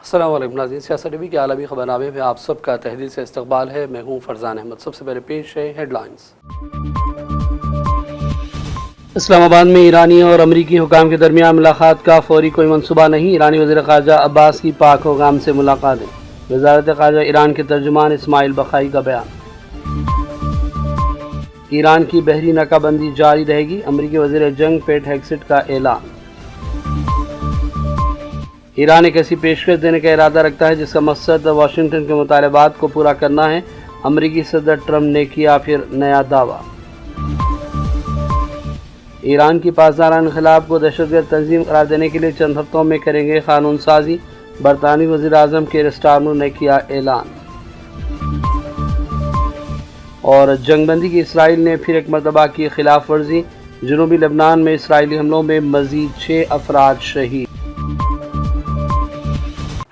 السلام علیکم ناظرین، سیاست ٹی وی کے عالمی خبرنامے میں آپ سب کا تہہ دل سے استقبال ہے۔ میں ہوں فرزان احمد۔ سب سے پہلے پیش ہے ہیڈ لائنز۔ اسلام آباد میں ایرانی اور امریکی حکام کے درمیان ملاقات کا فوری کوئی منصوبہ نہیں۔ ایرانی وزیر خارجہ عباس کی پاک حکام سے ملاقاتیں۔ وزارت خارجہ ایران کے ترجمان اسماعیل بقائی کا بیان۔ ایران کی بحری ناکہ بندی جاری رہے گی، امریکی وزیر جنگ پیٹ ہیگسٹ کا اعلان۔ ایران ایک ایسی پیشکش دینے کا ارادہ رکھتا ہے جس کا مقصد واشنگٹن کے مطالبات کو پورا کرنا ہے، امریکی صدر ٹرمپ نے کیا پھر نیا دعویٰ۔ ایران کی پاسدار انقلاب کو دہشت گرد تنظیم قرار دینے کے لیے چند ہفتوں میں کریں گے قانون سازی، برطانوی وزیر اعظم کیئر سٹارمر نے کیا اعلان۔ اور جنگ بندی کی اسرائیل نے پھر ایک مرتبہ کی خلاف ورزی، جنوبی لبنان میں اسرائیلی حملوں میں مزید 6 افراد شہید۔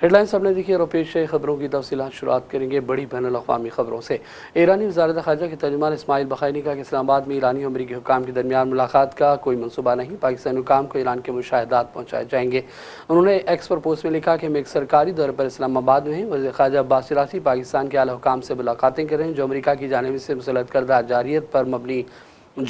ہیڈ لائنز سب نے دیکھی اور پیش ہے خبروں کی تفصیلات۔ شروعات کریں گے بڑی بین الاقوامی خبروں سے۔ ایرانی وزارت خارجہ کے ترجمان اسماعیل بقائی نے کہا کہ اسلام آباد میں ایرانی اور امریکی حکام کے درمیان ملاقات کا کوئی منصوبہ نہیں، پاکستانی حکام کو ایران کے مشاہدات پہنچائے جائیں گے۔ انہوں نے ایکس پر پوسٹ میں لکھا کہ ہم ایک سرکاری دورے پر اسلام آباد میں ہیں۔ وزیر خارجہ عباس سراسی پاکستان کے اعلیٰ حکام سے ملاقاتیں کر رہے ہیں جو امریکہ کی جانب سے مسلط کردہ جارحیت پر مبنی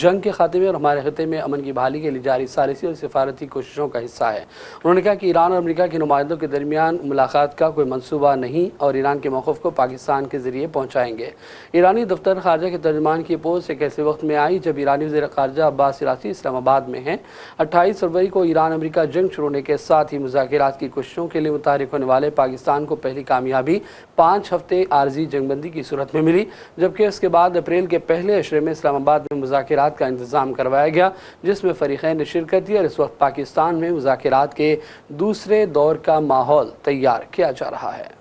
جنگ کے خاتمے اور ہمارے خطے میں امن کی بحالی کے لیے جاری ثالثی اور سفارتی کوششوں کا حصہ ہے۔ انہوں نے کہا کہ ایران اور امریکہ کے نمائندوں کے درمیان ملاقات کا کوئی منصوبہ نہیں اور ایران کے موقف کو پاکستان کے ذریعے پہنچائیں گے۔ ایرانی دفتر خارجہ کے ترجمان کی پوسٹ ایک ایسے وقت میں آئی جب ایرانی وزیر خارجہ عباس سراسی اسلام آباد میں ہیں۔ 28 فروری کو ایران امریکہ جنگ شروع ہونے کے ساتھ ہی مذاکرات کی کوششوں کے لیے متحرک ہونے والے پاکستان کو پہلی کامیابی 5 ہفتے عارضی جنگ بندی کی صورت میں ملی، جبکہ اس کے بعد اپریل کے پہلے عشرے میں اسلام آباد میں مذاکرات کا انتظام کروایا گیا جس میں فریقین نے شرکت کی اور اس وقت پاکستان میں مذاکرات کے دوسرے دور کا ماحول تیار کیا جا رہا ہے۔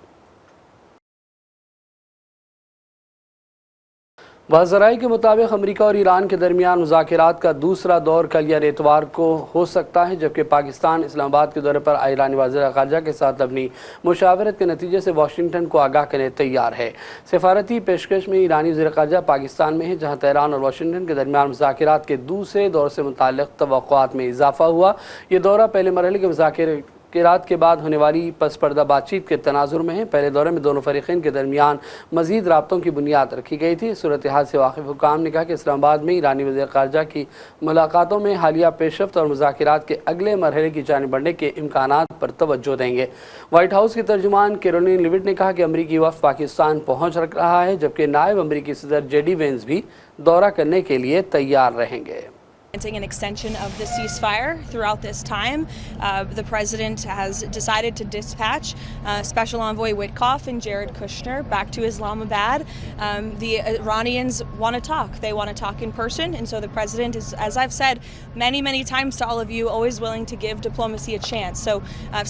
بعض ذرائع کے مطابق امریکہ اور ایران کے درمیان مذاکرات کا دوسرا دور کل یا اتوار کو ہو سکتا ہے، جبکہ پاکستان اسلام آباد کے دورے پر ایرانی وزیر خارجہ کے ساتھ اپنی مشاورت کے نتیجے سے واشنگٹن کو آگاہ کرنے تیار ہے۔ سفارتی پیشکش میں ایرانی وزیر خارجہ پاکستان میں ہے، جہاں تہران اور واشنگٹن کے درمیان مذاکرات کے دوسرے دور سے متعلق توقعات میں اضافہ ہوا۔ یہ دورہ پہلے مرحلے کے مذاکرات کے بعد ہونے والی پس پردہ بات چیت کے تناظر میں ہے۔ پہلے دورے میں دونوں فریقین کے درمیان مزید رابطوں کی بنیاد رکھی گئی تھی۔ صورتحال سے واقف حکام نے کہا کہ اسلام آباد میں ایرانی وزیر خارجہ کی ملاقاتوں میں حالیہ پیش رفت اور مذاکرات کے اگلے مرحلے کی جانب بڑھنے کے امکانات پر توجہ دیں گے۔ وائٹ ہاؤس کے ترجمان کیرولین لیوٹ نے کہا کہ امریکی وفد پاکستان پہنچ رہا ہے، جبکہ نائب امریکی صدر جے ڈی وینس بھی دورہ کرنے کے لیے تیار رہیں گے۔ An extension of the ceasefire throughout this time. The president has decided to dispatch Special Envoy Witkoff and Jared Kushner back to Islamabad. The Iranians want to talk. They want to talk in person, and so the president is, as I've said many times to all of you, always willing to give diplomacy a chance. So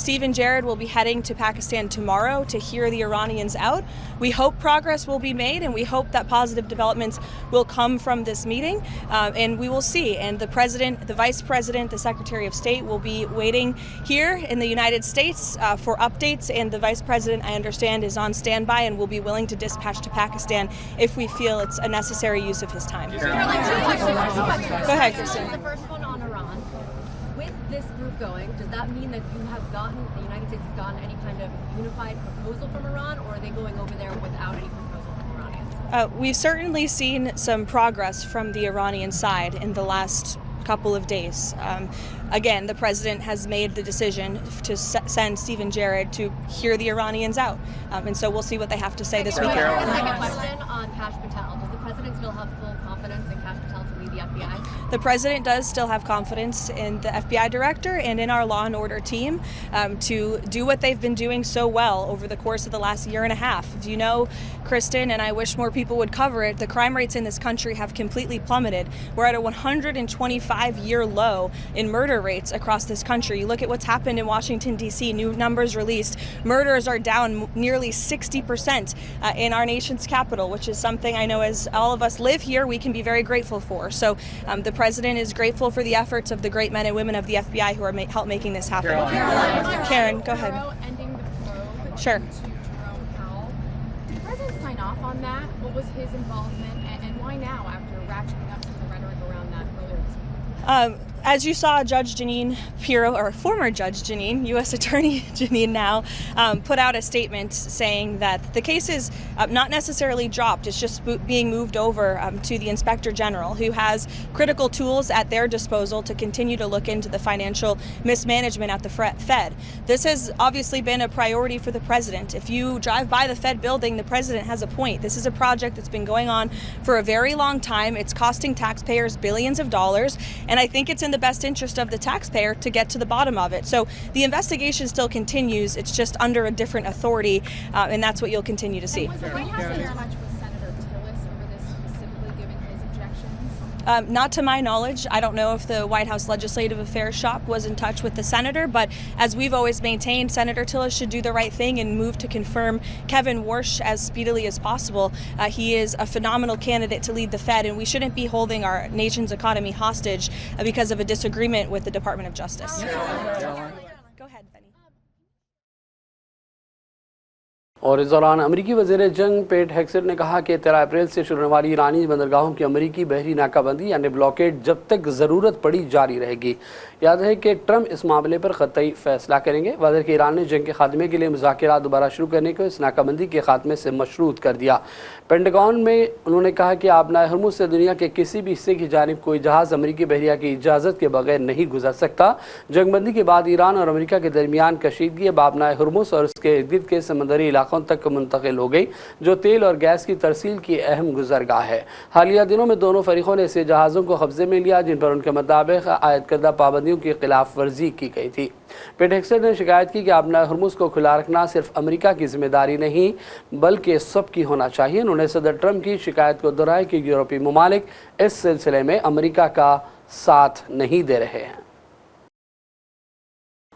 Steve and Jared will be heading to Pakistan tomorrow to hear the Iranians out. We hope progress will be made, and we hope that positive developments will come from this meeting, and we will see. And the president, the vice president, the secretary of state will be waiting here in the United States for updates, and the vice president, I understand, is on standby and will be willing to dispatch to Pakistan if we feel it's a necessary use of his time. Go ahead, Kristen. The first one on Iran. With this group going, does that mean that the United States has gotten any kind of unified proposal from Iran, or are they going over there without any proposal? We've certainly seen some progress from the Iranian side in the last couple of days. Again, the president has made the decision to send Steve and Jared to hear the Iranians out. And so we'll see what they have to say this weekend. Second question on Kash Patel. Does the president still have full confidence in Kash Patel to lead the FBI? The president does still have confidence in the FBI director and in our law and order team to do what they've been doing so well over the course of the last year and a half. As you know, Kristen, and I wish more people would cover it, the crime rates in this country have completely plummeted. We're at a 125-year low in murder rates across this country. You look at what's happened in Washington, D.C., new numbers released. Murders are down nearly 60% in our nation's capital, which is something I know as all of us live here, we can be very grateful for. So the president is grateful for the efforts of the great men and women of the FBI who are help making this happen. Karen, go ahead. Ending the probe Sure. to Jerome Powell. Did the president sign off on that? What was his involvement, and why now after ratcheting up some of the rhetoric around that earlier this week? As you saw, Judge Jeanine Pirro, or former Judge Jeanine, U.S. Attorney Jeanine now, put out a statement saying that the case is not necessarily dropped. It's just being moved over to the Inspector General, who has critical tools at their disposal to continue to look into the financial mismanagement at the Fed. This has obviously been a priority for the president. If you drive by the Fed building, the president has a point. This is a project that's been going on for a very long time. It's costing taxpayers billions of dollars, and I think it's in the best interest of the taxpayer to get to the bottom of it. So the investigation still continues. It's just under a different authority, and that's what you'll continue to see. Was the White House in touch with Senator Tillis over this specifically, given his objections? Not to my knowledge. I don't know if the White House Legislative Affairs shop was in touch with the senator, but as we've always maintained, Senator Tillis should do the right thing and move to confirm Kevin Warsh as speedily as possible. He is a phenomenal candidate to lead the Fed, and we shouldn't be holding our nation's economy hostage because of a disagreement with the Department of Justice. Go ahead, Benny. اور اس دوران امریکی وزیر جنگ پیٹ ہیکسٹ نے کہا کہ 13 April سے شروع ہونے والی ایرانی بندرگاہوں کی امریکی بحری ناکہ بندی یعنی بلاکیڈ جب تک ضرورت پڑی جاری رہے گی۔ یاد ہے کہ ٹرمپ اس معاملے پر قطعی فیصلہ کریں گے۔ واضح کہ ایران نے جنگ کے خاتمے کے لیے مذاکرات دوبارہ شروع کرنے کو اس ناکہ بندی کے خاتمے سے مشروط کر دیا۔ پینٹاگون میں انہوں نے کہا کہ آبنائے ہرمز سے دنیا کے کسی بھی حصے کی جانب کوئی جہاز امریکی بحریہ کی اجازت کے بغیر نہیں گزر سکتا۔ جنگ بندی کے بعد ایران اور امریکہ کے درمیان کشیدگی اب آبنائے ہرمز اور اس کے ارد گرد کے سمندری علاقوں تک منتقل ہو گئی، جو تیل اور گیس کی ترسیل کی اہم گزرگاہ ہے۔ حالیہ دنوں میں دونوں فریقوں نے ایسے جہازوں کو قبضے میں لیا جن پر ان کے مطابق عائد کردہ پابندیوں کی خلاف ورزی کی گئی تھی۔ پیٹ ہیکسٹ نے شکایت کی کہ آبنائے ہرمز کو کھلا رکھنا صرف امریکہ کی ذمہ داری نہیں بلکہ سب کی ہونا چاہیے۔ انہوں نے صدر ٹرمپ کی شکایت کو دہرایا کہ یورپی ممالک اس سلسلے میں امریکہ کا ساتھ نہیں دے رہے ہیں۔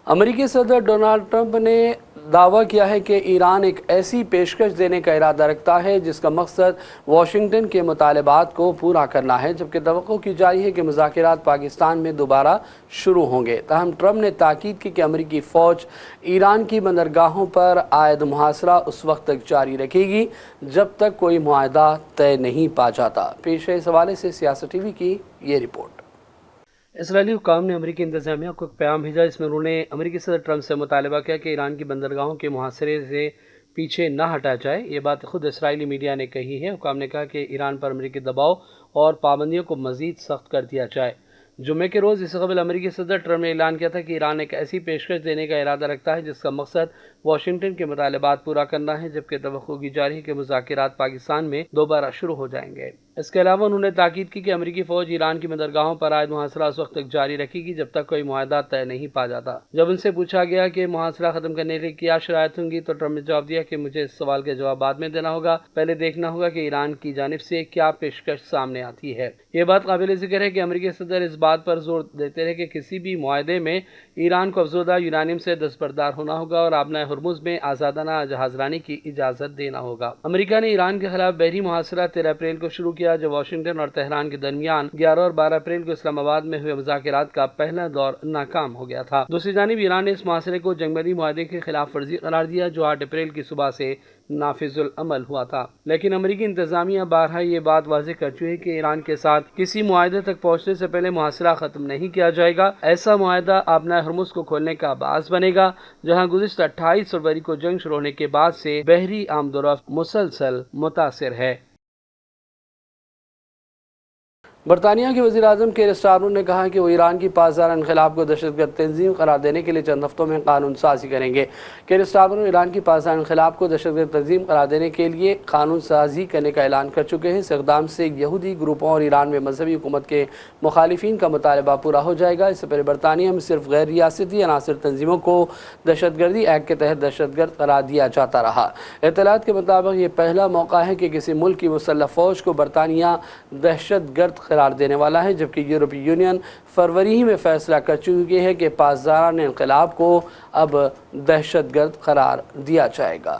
امریکی صدر ڈونالڈ ٹرمپ نے دعویٰ کیا ہے کہ ایران ایک ایسی پیشکش دینے کا ارادہ رکھتا ہے جس کا مقصد واشنگٹن کے مطالبات کو پورا کرنا ہے، جبکہ توقع کی جاری ہے کہ مذاکرات پاکستان میں دوبارہ شروع ہوں گے۔ تاہم ٹرمپ نے تاکید کی کہ امریکی فوج ایران کی بندرگاہوں پر عائد محاصرہ اس وقت تک جاری رکھے گی جب تک کوئی معاہدہ طے نہیں پا جاتا۔ پیش ہے اس حوالے سے سیاست ٹی وی کی یہ رپورٹ۔ اسرائیلی حکام نے امریکی انتظامیہ کو ایک پیغام بھیجا جس میں انہوں نے امریکی صدر ٹرمپ سے مطالبہ کیا کہ ایران کی بندرگاہوں کے محاصرے سے پیچھے نہ ہٹا جائے۔ یہ بات خود اسرائیلی میڈیا نے کہی ہے۔ حکام نے کہا کہ ایران پر امریکی دباؤ اور پابندیوں کو مزید سخت کر دیا جائے۔ جمعے کے روز اس سے قبل امریکی صدر ٹرمپ نے اعلان کیا تھا کہ ایران ایک ایسی پیشکش دینے کا ارادہ رکھتا ہے جس کا مقصد واشنگٹن کے مطالبات پورا کرنا ہے، جبکہ توقع کی جاری ہے کہ مذاکرات پاکستان میں دوبارہ شروع ہو جائیں گے۔ اس کے علاوہ انہوں نے تاکید کی کہ امریکی فوج ایران کی بندرگاہوں پر عائد محاصرہ اس وقت تک جاری رکھے گی جب تک کوئی معاہدہ طے نہیں پا جاتا۔ جب ان سے پوچھا گیا کہ محاصرہ ختم کرنے کے لیے کیا شرائط ہوں گی تو ٹرمپ نے جواب دیا کہ مجھے اس سوال کا جواب بعد میں دینا ہوگا، پہلے دیکھنا ہوگا کہ ایران کی جانب سے کیا پیشکش سامنے آتی ہے۔ یہ بات قابل ذکر ہے کہ امریکی صدر اس بات پر زور دیتے رہے کہ کسی بھی معاہدے میں ایران کو افزودہ یورانیم سے دستبردار ہونا ہوگا اور آبنائے ہرمز میں آزادانہ جہاز رانی کی اجازت دینا ہوگا۔ امریکہ نے ایران کے خلاف بحری محاصرہ 13 اپریل کو شروع کیا جب واشنگٹن اور تہران کے درمیان 11 اور 12 اپریل کو اسلام آباد میں ہوئے مذاکرات کا پہلا دور ناکام ہو گیا تھا۔ دوسری جانب ایران نے اس محاصرے کو جنگ بندی معاہدے کے خلاف ورزی قرار دیا جو 8 اپریل کی صبح سے نافذ العمل ہوا تھا، لیکن امریکی انتظامیہ بارہا یہ بات واضح کر چکی ہے کہ ایران کے ساتھ کسی معاہدے تک پہنچنے سے پہلے محاصرہ ختم نہیں کیا جائے گا۔ ایسا معاہدہ آبنائے ہرمز کو کھولنے کا باعث بنے گا جہاں گزشتہ 28 فروری کو جنگ شروع ہونے کے بعد سے بحری آمد و رفت مسلسل متاثر ہے۔ برطانیہ کے وزیر اعظم کیر سٹارمر نے کہا کہ وہ ایران کی پاسدار انقلاب کو دہشت گرد تنظیم قرار دینے کے لیے چند ہفتوں میں قانون سازی کریں گے۔ کیر سٹارمر ایران کی پاسدار انقلاب کو دہشت گرد تنظیم قرار دینے کے لیے قانون سازی کرنے کا اعلان کر چکے ہیں۔ اس اقدام سے یہودی گروپوں اور ایران میں مذہبی حکومت کے مخالفین کا مطالبہ پورا ہو جائے گا۔ اس سے پہلے برطانیہ میں صرف غیر ریاستی عناصر تنظیموں کو دہشت گردی ایکٹ کے تحت دہشت گرد قرار دیا جاتا رہا۔ اطلاعات کے مطابق یہ پہلا موقع ہے کہ کسی ملک کی مسلح فوج کو برطانیہ دہشت گرد قرار دینے والا ہے، جبکہ یورپی یونین فروری ہی میں فیصلہ کر چکی ہے کہ پاسداران انقلاب کو اب دہشت گرد قرار دیا جائے گا۔